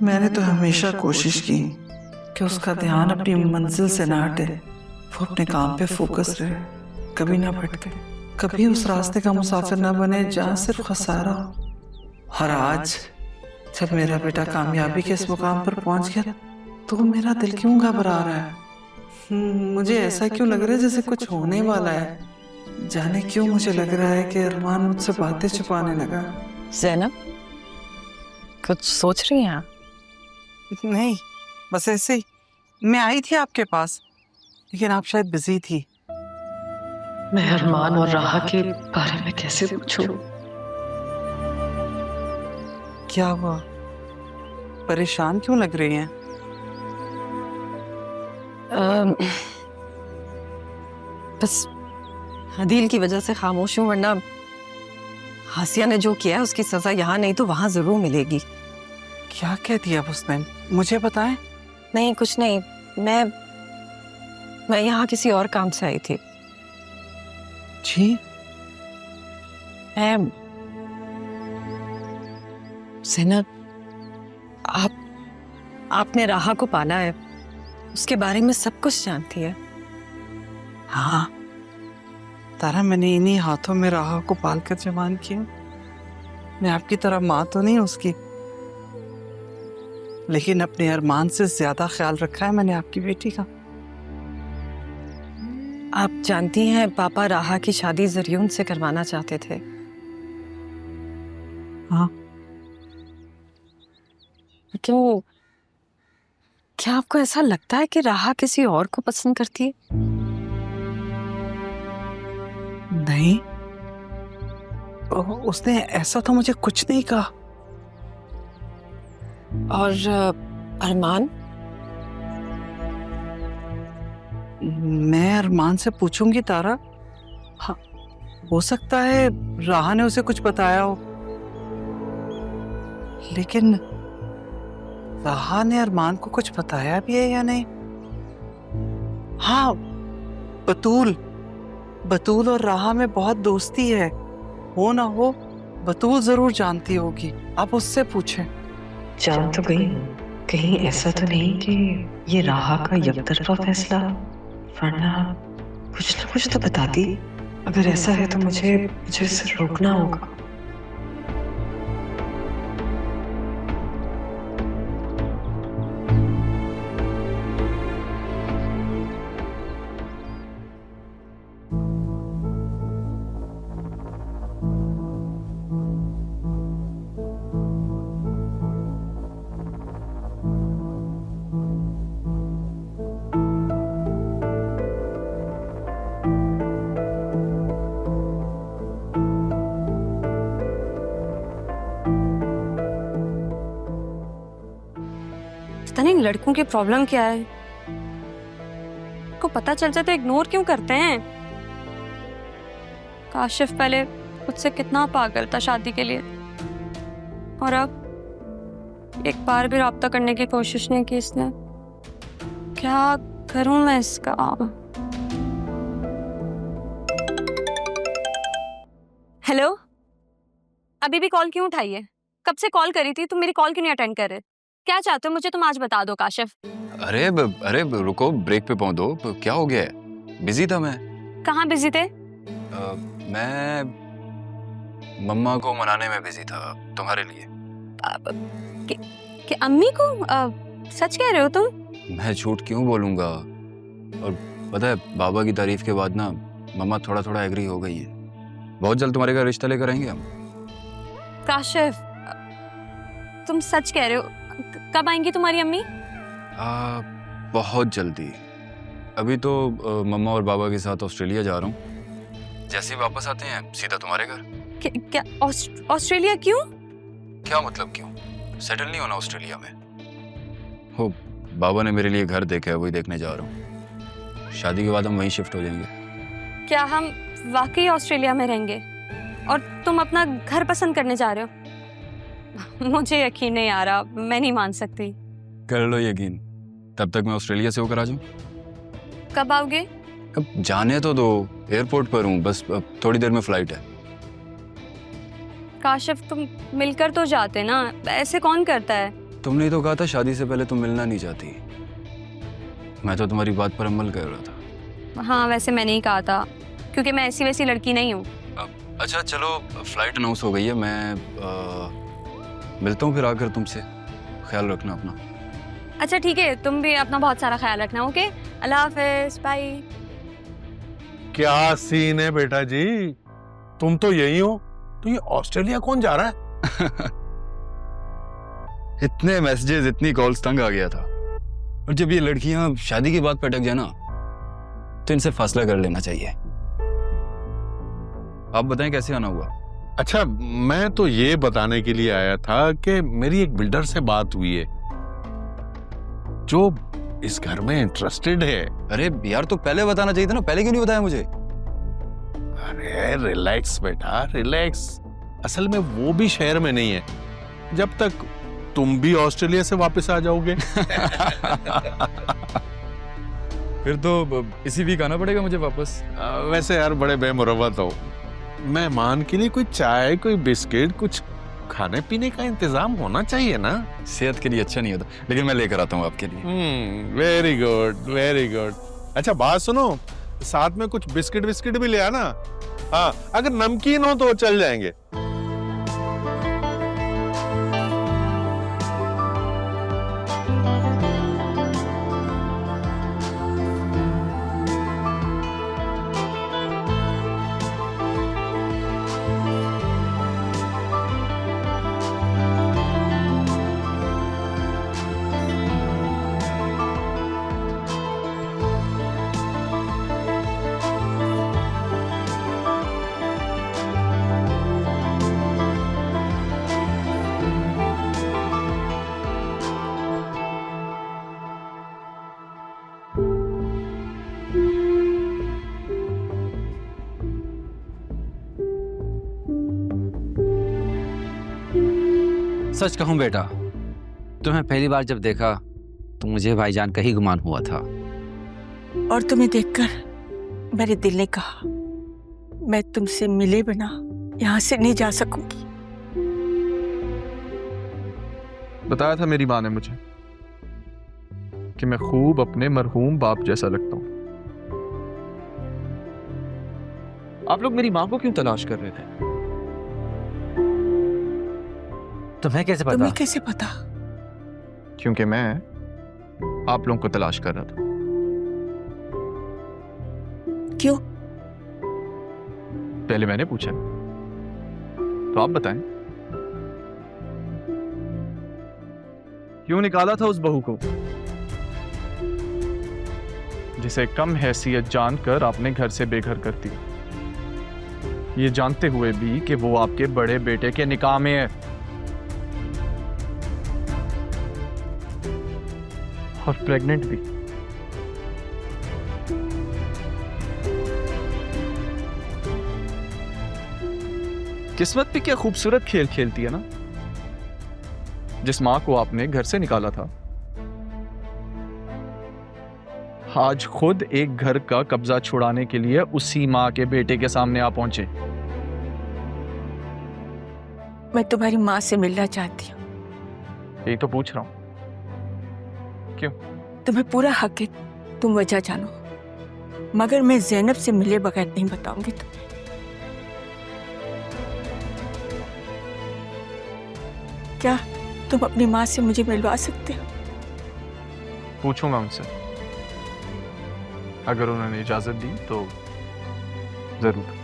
मैंने तो हमेशा कोशिश की कि उसका ध्यान अपनी मंजिल से ना हटे, वो अपने काम पे फोकस रहे, कभी ना भटके, कभी उस रास्ते का मुसाफिर ना बने जहाँ सिर्फ खसारा हो। और आज जब मेरा बेटा कामयाबी के इस मुकाम पर पहुंच गया तो मेरा दिल क्यों घबरा रहा है। मुझे ऐसा क्यों लग रहा है जैसे कुछ होने वाला है। जाने क्यों मुझे लग रहा है कि अरमान मुझसे बातें छुपाने लगा। ज़ैनब, कुछ सोच रही हैं आप? नहीं, बस ऐसे ही। मैं आई थी आपके पास, लेकिन आप शायद बिजी थी। मैं अरमान और राहा के बारे में कैसे पूछूं? क्या हुआ? परेशान क्यों लग रही हैं? बस हदील की वजह से खामोश हूँ, वरना हासिया ने जो किया है उसकी सजा यहाँ नहीं तो वहां जरूर मिलेगी। क्या कह दिया उसने, मुझे बताएं। नहीं, कुछ नहीं। मैं यहाँ किसी और काम से आई थी। जी? ज़ैनब, आपने राहा को पाला है, उसके बारे में सब कुछ जानती है। हाँ तारा, मैंने इन्हीं हाथों में राहा को पालकर जवान किया। मैं आपकी तरह माँ तो नहीं उसकी, लेकिन अपने अरमान से ज्यादा ख्याल रखा है मैंने आपकी बेटी का। आप जानती हैं पापा राहा की शादी जरियून से करवाना चाहते थे। हाँ। क्यों, क्या आपको ऐसा लगता है कि राहा किसी और को पसंद करती है? नहीं, उसने ऐसा तो मुझे कुछ नहीं कहा। और अरमान? मैं अरमान से पूछूंगी तारा। हाँ, हो सकता है राहा ने उसे कुछ बताया हो, लेकिन राहा ने अरमान को कुछ बताया भी है या नहीं। हाँ, बतूल और राहा में बहुत दोस्ती है, हो ना हो बतूल जरूर जानती होगी, आप उससे पूछें। जान तो गई, कहीं ऐसा तो नहीं कि ये राहा का यकतरफा फैसला, वरना कुछ ना कुछ तो बताती। अगर ऐसा है तो मुझे इसे रोकना होगा। पता नहीं लड़कों की प्रॉब्लम क्या है, को पता चल जाए तो इग्नोर क्यों करते हैं। काशिफ पहले मुझसे कितना पागल था शादी के लिए, और अब एक बार भी राब्ता करने की कोशिश नहीं की इसने। क्या करूं मैं इसका? हेलो, अभी भी कॉल क्यों उठाई है? कब से कॉल करी थी, तुम मेरी कॉल क्यों नहीं अटेंड कर रहे? क्या चाहते हो मुझे, तुम आज बता दो काशिफ। अरे रुको, ब्रेक पे पहुंच दो। क्या हो गया है? बिजी था मैं। कहाँ बिजी थे? मैं मम्मा को मनाने में बिजी था तुम्हारे लिए। कि अम्मी को? सच कह रहे हो तुम? मैं झूठ क्यों बोलूंगा। और पता है, बाबा की तारीफ के बाद ना मम्मा थोड़ा थोड़ा एग्री हो गई है। बहुत जल्द तुम्हारे घर रिश्ता लेकर आएंगे हम। काशिफ, तुम सच कह रहे हो? कब आएंगी तुम्हारी अम्मी? बहुत जल्दी। अभी तो मम्मा और बाबा के साथ ऑस्ट्रेलिया जा रहा हूँ। जैसे ही वापस आते हैं सीधा तुम्हारे घर। क्या ऑस्ट्रेलिया? क्यों? क्या मतलब क्यों? सेटल नहीं होना ऑस्ट्रेलिया में? हो, बाबा ने मेरे लिए घर देखा है, वही देखने जा रहा हूँ। शादी के बाद हम वहीं शिफ्ट हो जाएंगे। क्या हम वाकई ऑस्ट्रेलिया में रहेंगे और तुम अपना घर पसंद करने जा रहे हो? मुझे यकीन नहीं आ रहा, मैं नहीं मान सकती। कर लो यकीन, तब तक मैं ऑस्ट्रेलिया से होकर आ जाऊं। कब आओगे? अब जाने तो दो, एयरपोर्ट पर हूँ, बस अब थोड़ी देर में फ्लाइट है। काशिफ, तुम मिलकर तो जाते ना, ऐसे कौन करता है? तुमने ही तो कहा था शादी से पहले तुम मिलना नहीं चाहती। मैं तो तुम्हारी बात पर अमल कर रहा था। हाँ वैसे मैंने ही कहा था, क्योंकि मैं ऐसी वैसी लड़की नहीं हूँ। अच्छा चलो, फ्लाइट अनाउंस हो गई है, मैं मिलता हूँ फिर आकर तुमसे। ख्याल रखना अपना। अच्छा ठीक है, तुम भी अपना बहुत सारा ख्याल रखना। ओके, अल्लाह हाफिज, बाय। क्या सीन है बेटा जी, तुम तो यही हो, तो ये ऑस्ट्रेलिया कौन जा रहा है? इतने मैसेजेस, इतनी कॉल्स, तंग आ गया था। और जब ये लड़कियां शादी के बाद पटक जाए ना, तो इनसे फासला कर लेना चाहिए। आप बताएं कैसे आना हुआ? अच्छा, मैं तो ये बताने के लिए आया था कि मेरी एक बिल्डर से बात हुई है जो इस घर में इंटरेस्टेड है। अरे यार, तो पहले बताना चाहिए था ना, पहले क्यों नहीं बताया मुझे? अरे रिलैक्स बेटा, रिलैक्स। असल में वो भी शहर में नहीं है जब तक तुम भी ऑस्ट्रेलिया से वापस आ जाओगे। फिर तो इसी वीक आना पड़ेगा मुझे वापस। वैसे यार बड़े बेमुरवत हो, मेहमान के लिए कोई चाय, कोई बिस्किट, कुछ खाने पीने का इंतजाम होना चाहिए ना। सेहत के लिए अच्छा नहीं होता, लेकिन मैं लेकर आता हूँ आपके लिए। Very good, very good. अच्छा बात सुनो, साथ में कुछ बिस्किट विस्किट भी ले आना। हाँ, अगर नमकीन हो तो चल जाएंगे। सच कहूं बेटा, तुम्हें पहली बार जब देखा तो मुझे भाईजान का ही गुमान हुआ था। और तुम्हें देखकर मेरे दिल ने कहा मैं तुमसे मिले बिना यहाँ से नहीं जा सकूंगी। बताया था मेरी माँ ने मुझे कि मैं खूब अपने मरहूम बाप जैसा लगता हूं। आप लोग मेरी माँ को क्यों तलाश कर रहे थे? तुम्हें कैसे पता? तुम्हें कैसे पता? क्योंकि मैं आप लोगों को तलाश कर रहा था। क्यों? पहले मैंने पूछा, तो आप बताएं। क्यों निकाला था उस बहू को जिसे कम हैसियत जानकर आपने घर से बेघर कर दिया, ये जानते हुए भी कि वो आपके बड़े बेटे के निकाह में है और प्रेग्नेंट भी। किस्मत भी क्या खूबसूरत खेल खेलती है ना। जिस मां को आपने घर से निकाला था, आज खुद एक घर का कब्जा छुड़ाने के लिए उसी मां के बेटे के सामने आ पहुंचे। मैं तुम्हारी माँ से मिलना चाहती हूँ। यही तो पूछ रहा हूं, क्यों? तुम्हें पूरा हक है, तुम वजह जानो, मगर मैं ज़ैनब से मिले बगैर नहीं बताऊंगी तुम्हें। क्या तुम अपनी माँ से मुझे मिलवा सकते हो? पूछूंगा उनसे, अगर उन्होंने इजाजत दी तो जरूर।